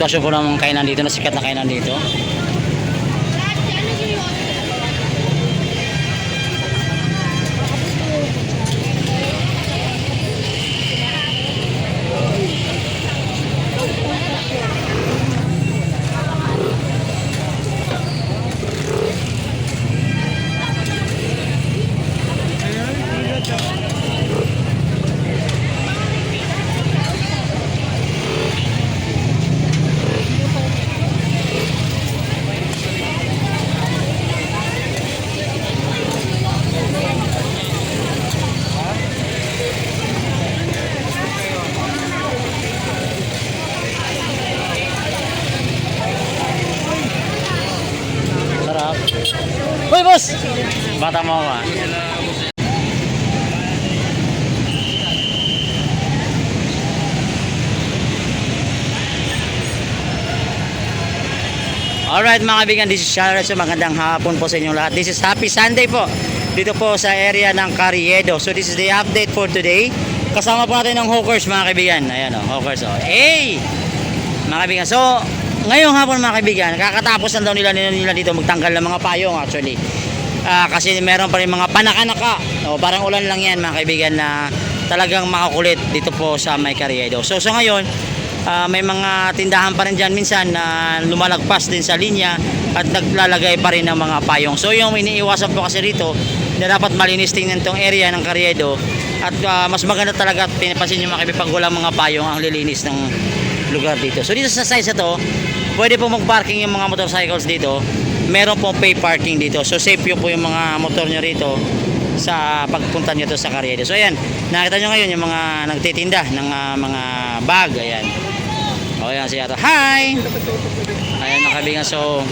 lokasyon po ng kainan dito, na sikat na kainan dito. Sarap. Hoy, boss! Bata mo ako, ah. Alright mga kaibigan, this is Sharon. So magandang hapon po sa inyong lahat. This is Happy Sunday po dito po sa area ng Carriedo. So this is the update for today. Kasama po natin ng hawkers mga kaibigan. Ayan o, hawkers o. Hey! Mga kaibigan, so ngayong hapon mga kaibigan, kakatapos na daw nila dito magtanggal ng mga payong actually. Kasi meron pa rin mga panakanaka. O, parang ulan lang yan mga kaibigan na talagang makakulit dito po sa may Carriedo. So ngayon, may mga tindahan pa rin dyan minsan na lumalagpas din sa linya at naglalagay pa rin ng mga payong. So yung iniiwasan po kasi rito na dapat malinis tingnan tong area ng Carriedo at mas maganda talaga at pinapansin nyo mga kaibigan pag walang mga payong ang lilinis ng lugar dito. So dito sa size na to, pwede po mag-parking yung mga motorcycles dito. Meron pong pay parking dito. So safe po yung mga motor nyo rito sa pagpunta nyo to sa Carriedo. So ayan, nakita nyo ngayon yung mga nagtitinda ng mga bag. Ayan. O yan siya to. Hi! Ayan mga kaibigan. So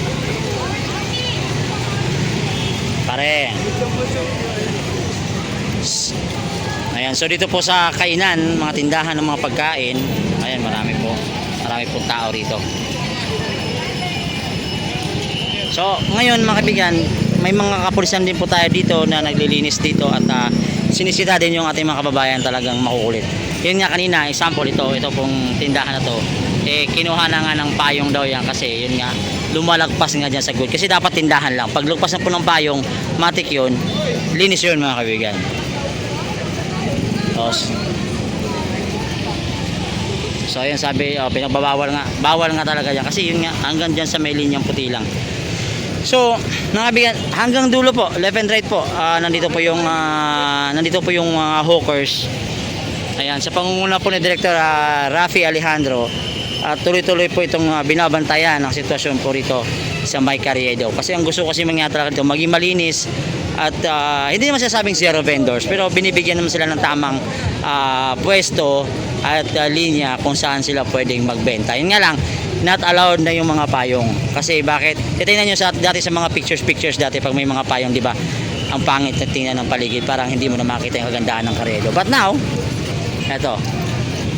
pare. Ayan. So dito po sa kainan, mga tindahan ng mga pagkain. Ayan, marami pong tao rito. So ngayon mga kaibigan, may mga kapulisan din po tayo dito na naglilinis dito at sinisita din yung ating mga kababayan talagang makukulit. Yun nga kanina, example ito pong tindahan na to. Kinuha na nga ng payong daw yan kasi yun nga, lumalagpas nga dyan sa good. Kasi dapat tindahan lang. Pag lugpas na po ng payong, matik yun, linis yun mga kaibigan. So ayun sabi, pinagbabawal nga. Bawal nga talaga yan kasi yun nga, hanggang dyan sa may linyang puti lang. So, mga kaibigan, hanggang dulo po, left and right po, nandito po yung hawkers. Ayan, sa pangunguna po ni Director Rafi Alejandro, tuloy-tuloy po itong binabantayan ng sitwasyon po rito sa may Carriedo. Kasi ang gusto kasi mangyari talaga dito, maging malinis at hindi naman sinasabing zero vendors, pero binibigyan naman sila ng tamang pwesto at linya kung saan sila pwedeng magbenta. Yun nga lang, not allowed na yung mga payong. Kasi bakit? Titingnan nyo dati sa mga pictures dati pag may mga payong, di ba? Ang pangit na tingnan ng paligid, parang hindi mo na makita yung kagandahan ng Carriedo. But now, eto.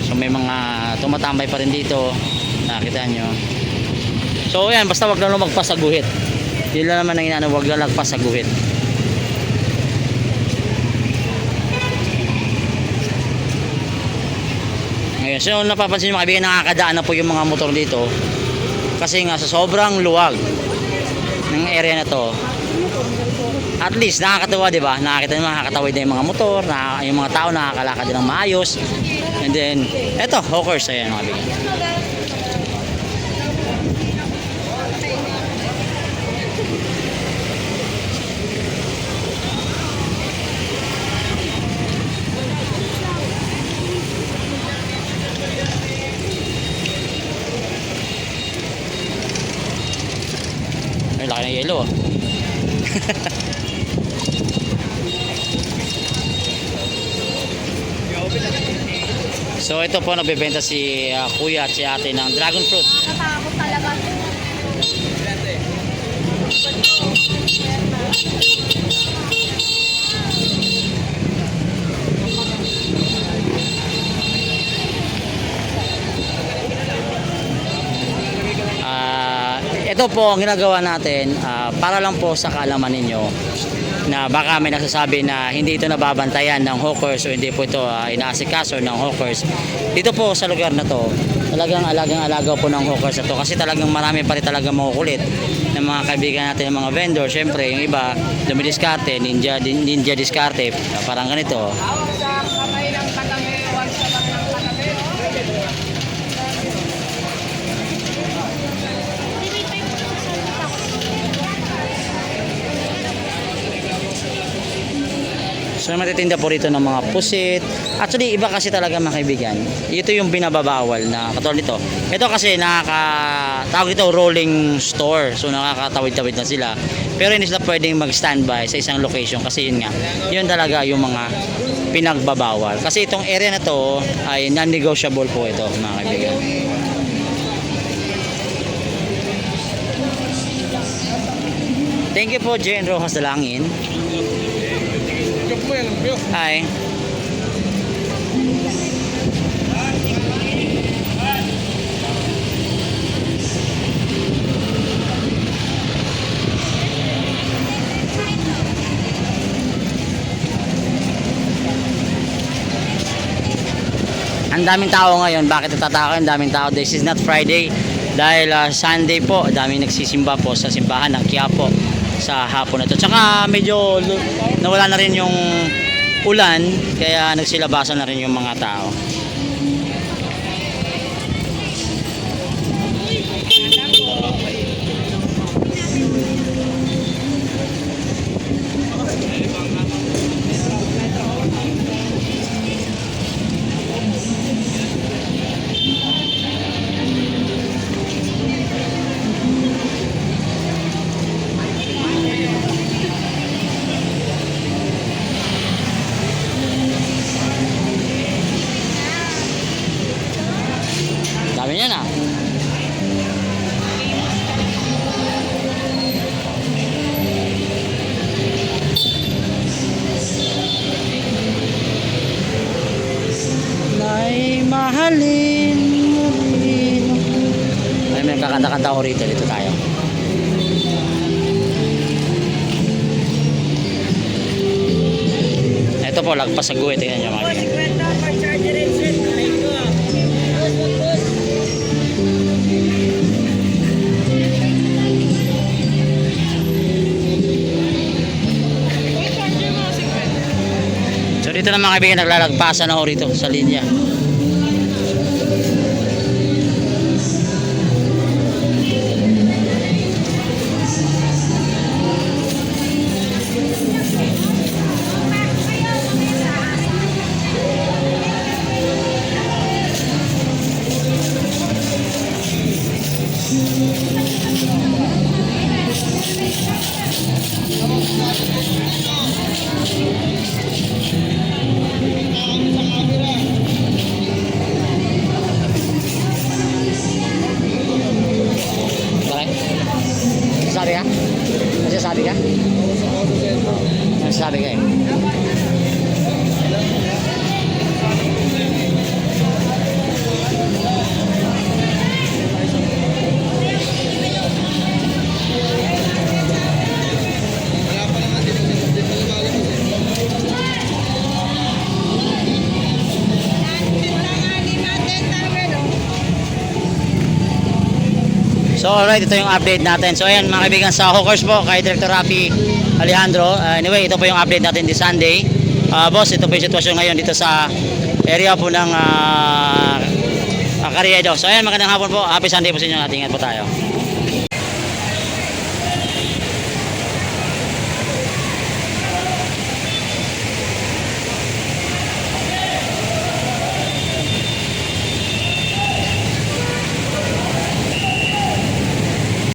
So may mga tumatambay pa rin dito. Nakita nyo. So yan, basta wag lang lumagpas sa guhit. Yun lang naman ang inaano, wag lang lagpas sa guhit. Ngayon, so napapansin nyo mga kaibigan, nakakadaan na po yung mga motor dito. Kasi nga sa sobrang luwag ng area na to, at least nakakatawa, di ba? Nakakatawid na yung mga motor, yung mga tao nakakalakad din ng maayos. And then, eto, hawkers, ayan mga kaibigan. Ay, laki ng yelo. So ito po nagbebenta si kuya at si ate ng dragon fruit. Nakatakot talaga. Ito po ang ginagawa natin para lang po sa kaalaman ninyo na baka may nagsasabi na hindi ito nababantayan ng hawkers o hindi po ito inaasikaso ng hawkers. Dito po sa lugar na to, Talagang alagang-alaga po ng hawkers na to kasi talagang marami pa rin talagang makukulit ng mga kaibigan natin ng mga vendor. Syempre, yung iba, dumidiskarte, ninja diskarte, parang ganito. Hawak sa kamay ng katabi, huwag sa bak ng katabi. So matitinda po rito ng mga pusit. Actually, iba kasi talaga mga kaibigan. Ito yung binababawal na katulad nito. Ito kasi tawag ito rolling store. So nakakatawid-tawid na sila. Pero hindi sila pwedeng mag-standby sa isang location kasi yun nga. Yun talaga yung mga pinagbabawal. Kasi itong area na to ay non-negotiable po ito mga kaibigan. Thank you po, Jen Rojas Dalangin. Hi. Ang daming tao ngayon. Bakit natataka? Ang daming tao. This is not Friday. Dahil Sunday po, daming nagsisimba po sa simbahan ng Quiapo sa hapon na to. Tsaka medyo nawala na rin yung ulan, kaya nagsilabasan na rin yung mga tao. Dami niya na. Nay mahalin mo rin. Ay, may kakanta-kanta ko rito. Dito tayo. Ito po, lagpas sa guwe. Tingnan nyo mga kaibigan. So dito na mga kaibigan, naglalagpasan na ako rito sa linya. Sabi ka? Sabi ka? Sabi ka eh. So alright, ito yung update natin. So ayan mga kaibigan, sa hawkers po kay Director Rafi Alejandro. Anyway, ito po yung update natin this Sunday. Boss, ito po yung sitwasyon ngayon dito sa area po ng Carriedo. So ayan, magandang hapon po. Happy Sunday po sa inyo. Ingat po tayo.